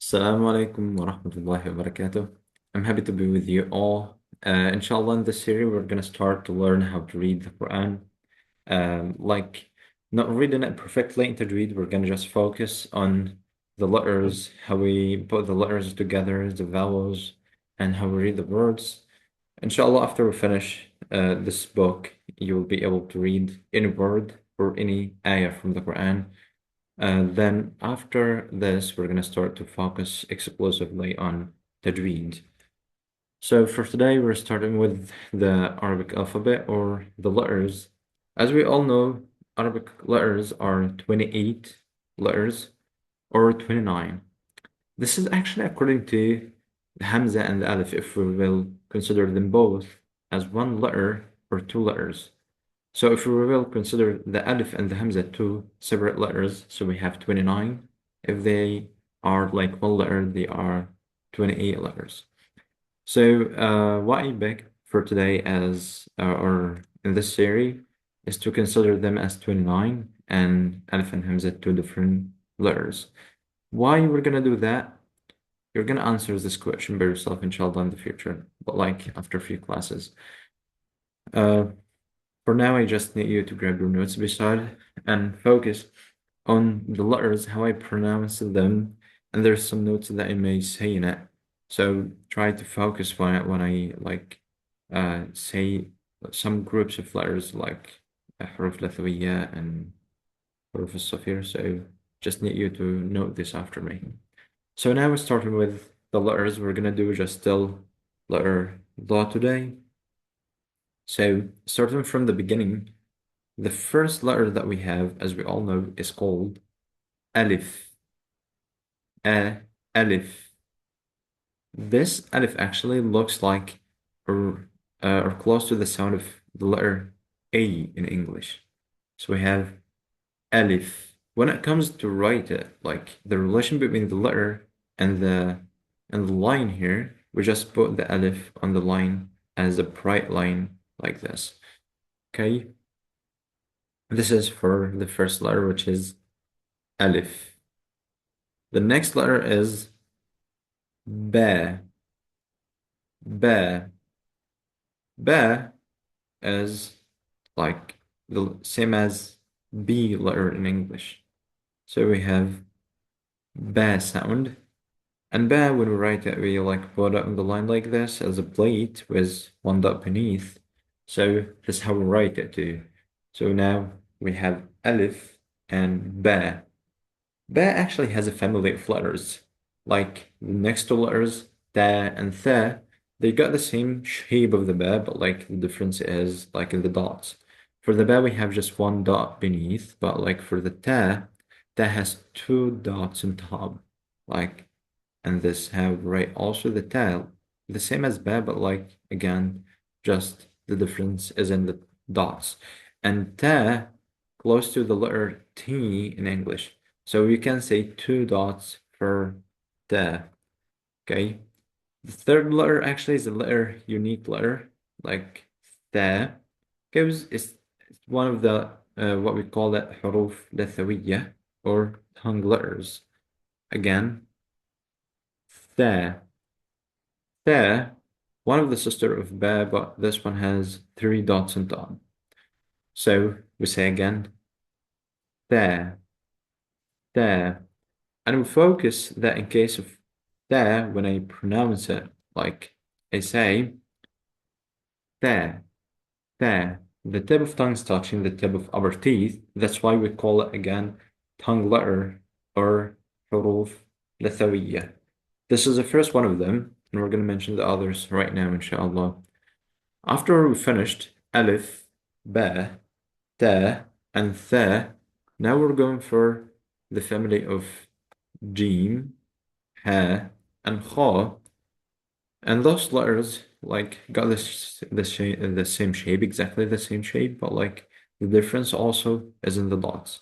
Assalamu alaikum wa rahmatullahi wa barakatuh. I'm happy to be with you all. Inshallah, in this series, we're going to start to learn how to read the Quran. Like, not reading it perfectly in tajweed, we're going to just focus on the letters, how we put the letters together, the vowels, and how we read the words. Inshallah, after we finish this book, you will be able to read any word or any ayah from the Quran. Then after this, we're going to start to focus exclusively on tajweed. So for today, we're starting with the Arabic alphabet or the letters. As we all know, Arabic letters are 28 letters or 29. This is actually according to the Hamza and the Alif, if we will consider them both as one letter or two letters. So if we will consider the Alif and the Hamza two separate letters, so we have 29. If they are like one letter, they are 28 letters. So what I beg for today as or in this series is to consider them as 29 and Alif and Hamza two different letters. Why we're gonna do that? You're gonna answer this question by yourself, inshallah, in the future, but like after a few classes. Uh, For now, I just need you to grab your notes beside and focus on the letters, how I pronounce them, and there's some notes that I may say in it. So try to focus when I like say some groups of letters like حروف لثوية and حروف الصفير. So just need you to note this after me. So now we're starting with the letters. We're gonna do just still letter ضاد today. So starting from the beginning. The first letter that we have, as we all know, is called Alif. Alif. This Alif actually looks like or close to the sound of the letter A in English. So we have Alif. When it comes to write it, like the relation between the letter and the line here, we just put the Alif on the line as a bright line like this. Okay? This is for the first letter, which is Alif. The next letter is Ba. Ba. Ba is like the same as B letter in English. So we have Ba sound. And Ba, when we write it, we like put it on the line like this as a plate with one dot beneath. So that's how we write it too. So now we have Alif and Ba. Ba actually has a family of letters. Like the next two letters, Ta and Tha, they got the same shape of the Ba, but like the difference is like in the dots. For the Ba, we have just one dot beneath, but like for the Ta, Ta has two dots on top. Like, and this have right also the Ta, the same as Ba, but like again, just the difference is in the dots. And Ta close to the letter T in English. So you can say two dots for the, okay? The third letter actually is a letter, unique letter, like the. Okay, it's one of the, what we call it, حروف لثوية, or tongue letters. Again, the. The, one of the sister of ba, but this one has three dots on top. So we say again, the. And we focus that in case of there, when I pronounce it, like I say, there, there. The tip of tongue is touching the tip of our teeth. That's why we call it again tongue letter or حروف لثوية. This is the first one of them, and we're going to mention the others right now, inshallah. After we finished Alif, Ba, Ta, and Tha, now we're going for the family of Jim, Ha, and Kha, and those letters like got the same shape, exactly the same shape, but like the difference also is in the dots.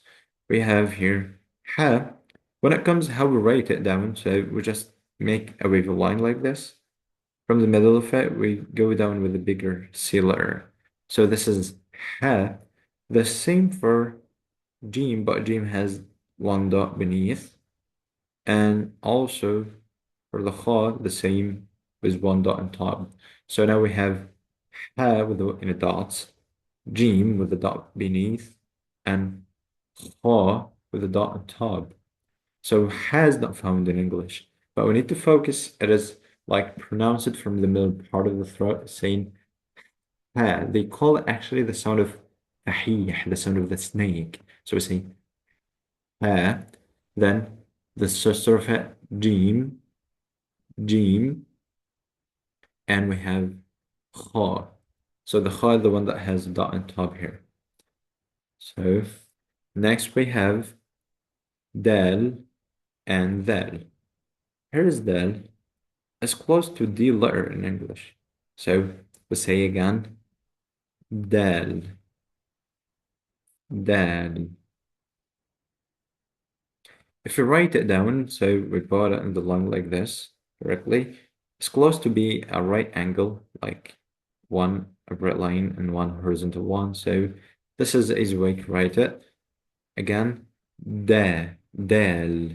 We have here Ha. When it comes how we write it down, so we just make a wavy line like this. From the middle of it, we go down with a bigger C letter. So this is Ha. The same for Jim, but Jim has one dot beneath. And also for the kha, the same with one dot on top. So now we have ha with the dots, jim with the dot beneath, and kha with the dot on top. So ha is not found in English, but we need to focus. It is like pronounce it from the middle part of the throat, saying ha. They call it actually the sound of fahih, the sound of the snake. So we say ha, then the sister of it, jim, jim, and we have kha. So the kha is the one that has a dot on top here. So next we have dal and dal. Here is dal. It's close to D letter in English. So we say again, dal, dal. If you write it down, so we put it in the line like this correctly, it's close to be a right angle, like one upright line and one horizontal one. So this is the easy way to write it. Again, da, dal.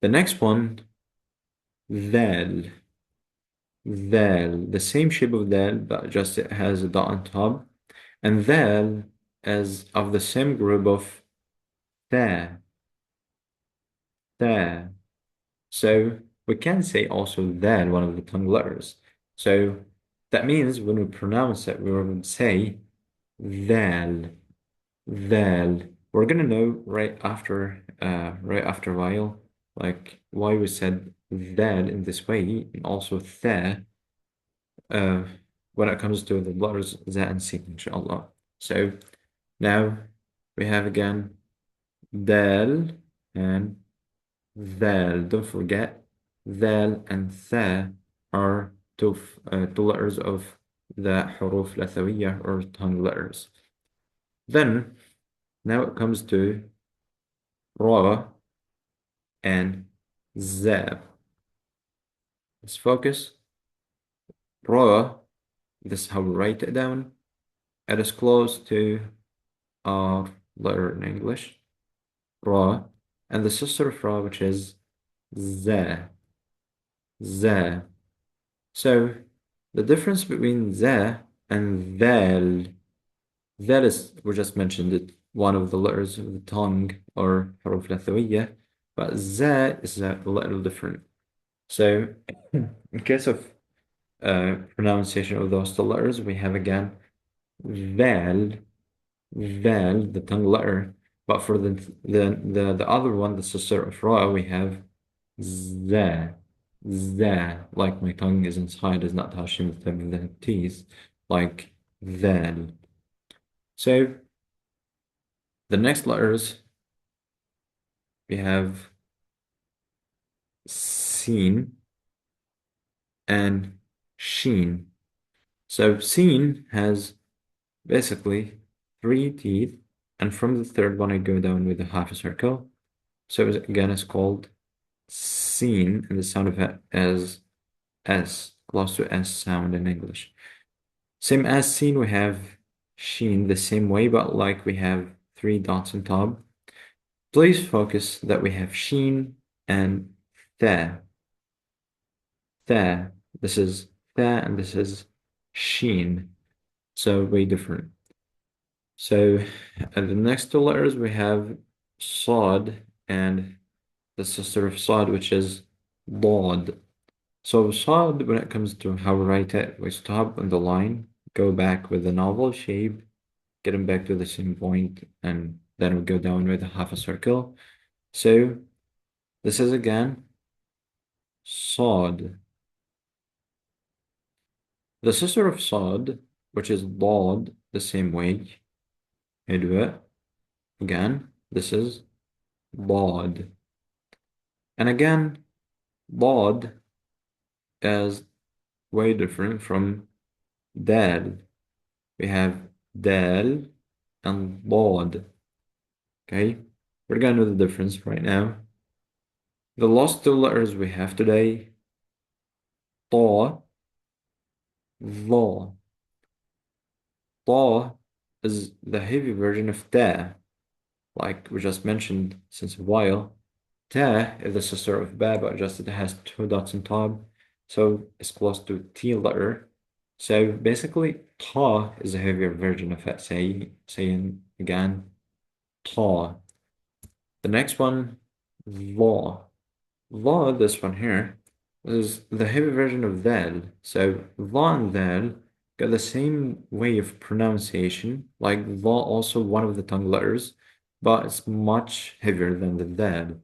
The next one, dal, dal. The same shape of dal, but just it has a dot on top. And dal is of the same group of tha, tha. So we can say also dal, one of the tongue letters. So that means when we pronounce it, we will say dal, dal. We're gonna know right after a while, like why we said dal in this way, and also tha, uh, when it comes to the letters za and sin, inshallah. So now we have again dal and ذال. Don't forget, ذال and ثا are two letters of the حروف الأثوية or tongue letters. Then, now it comes to ra and zab. Let's focus. Ra, this is how we write it down. It is close to our letter in English, ra, and the sister of ra, which is za, za. So the difference between za and dhal, dhal is, we just mentioned it, one of the letters of the tongue or حروف الأثوية, but za is a little different. So in case of pronunciation of those two letters, we have again dhal, dhal, the tongue letter, but for the other one, the sister of ra, we have za, za, like my tongue is inside, is not touching the teeth, like dhal. So the next letters we have sin and sheen. So sin has basically three teeth, and from the third one I go down with a half a circle. So again, it's called sin, and the sound of it is S, close to S sound in English. Same as seen, we have sheen the same way, but like we have three dots on top. Please focus that we have sheen and tha. Tha. This is tha and this is sheen. So way different. So the next two letters we have sod and the sister of sod, which is lod. So sod, when it comes to how we write it, we stop on the line, go back with the novel shape, getting back to the same point, and then we go down with a half a circle. So this is again sod. The sister of sod, which is lod, the same way. I do it again. This is lod. And again, lod is way different from dal. We have dal and lod. Okay, we're gonna know the difference right now. The last two letters we have today, ta, dha. Ta is the heavy version of ta, like we just mentioned since a while. Ta is the sister of ba, but just it has two dots on top, so it's close to T letter. So basically, ta is a heavier version of it. Saying again, ta. The next one, law. Law, this one here, is the heavy version of dal. So law and dal got the same way of pronunciation, like law also one of the tongue letters, but it's much heavier than the dal.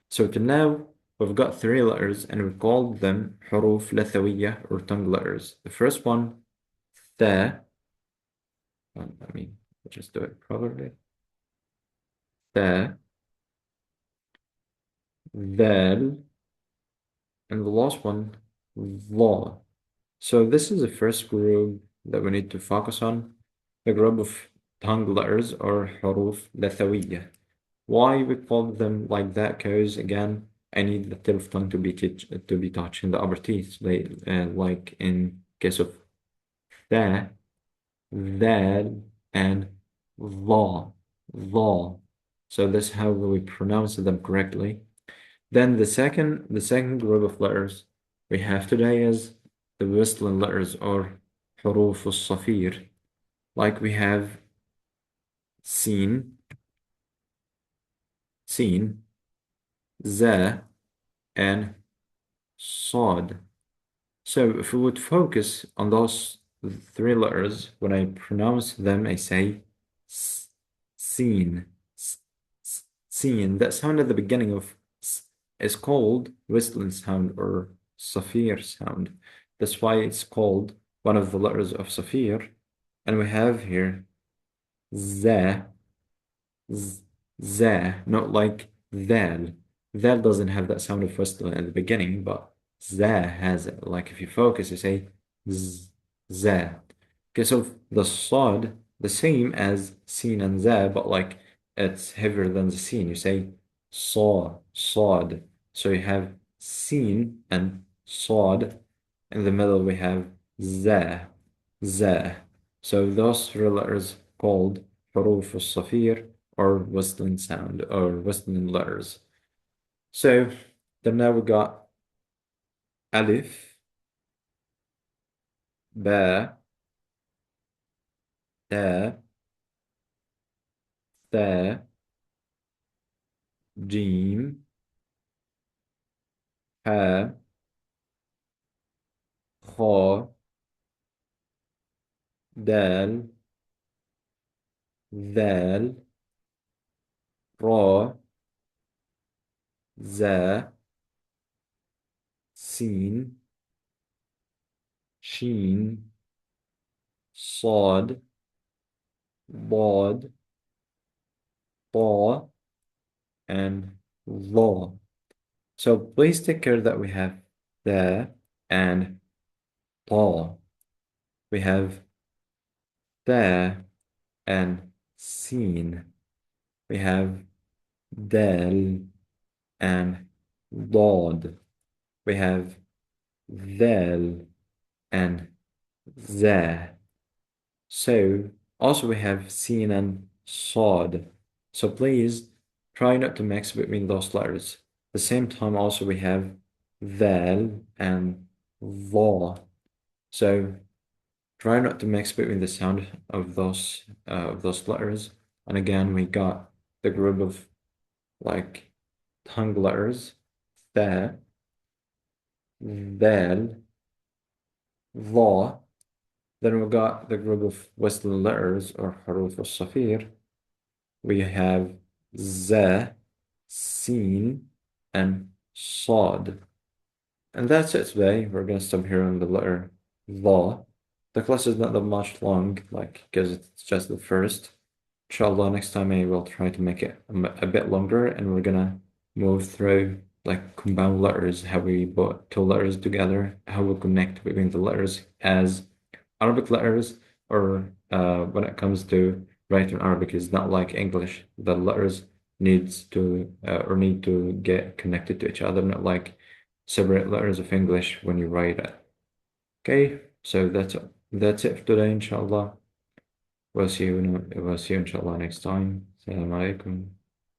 So till now, we've got three letters and we've called them حروف لثوية or tongue letters. The first one, ثا. I'll just do it properly. ثا, ذال, and the last one, ظا. So this is the first group that we need to focus on, the group of tongue letters or حروف لثوية. Why we call them like that? Because again, I need the tip of tongue to be touching the upper teeth, like in case of that, that, and law, law. So that's how we pronounce them correctly. Then the second group of letters we have today is the whistling letters or حروف الصفير. Like we have seen, za, and sod. So if we would focus on those three letters, when I pronounce them, I say seen, seen. That sound at the beginning of is called whistling sound or safir sound. That's why it's called one of the letters of safir. And we have here za, za, not like dhal. Dhal doesn't have that sound of whistling at the beginning, but za has it. Like if you focus, you say za. Okay, so the sod, the same as sin and za, but like it's heavier than the sin. You say saw, sod. So you have sin and sod. In the middle, we have za, za. So those three letters called حروف الصفير or whistling sound or whistling letters. So then now we got alif, ba, ta, tha, jim, ha, kha, dal, ذال, را, za, سين, شين, صاد, ضاد, طا, and ظا. So please take care that we have the and طا. We have the and seen. We have dal and ضاد. We have ذال and za. So also we have seen and sod. So please try not to mix between those letters. At the same time also we have ذال and ظا. So try not to mix between the sound of those letters. And again we got the group of like tongue letters, ذا, ذال, ظا. Then we got the group of whistling letters or حروف الصفير. We have za, sin, and صاد. And that's it today. We're going to stop here on the letter ظا. The class is not that much long, like, because it's just the first. Inshallah, next time I will try to make it a bit longer and we're gonna move through like compound letters, how we put two letters together, how we connect between the letters as Arabic letters, or when it comes to writing Arabic is not like English. The letters need to get connected to each other, not like separate letters of English when you write it. Okay, so that's it for today, inshallah. We'll see you inshallah next time. Assalamu alaikum.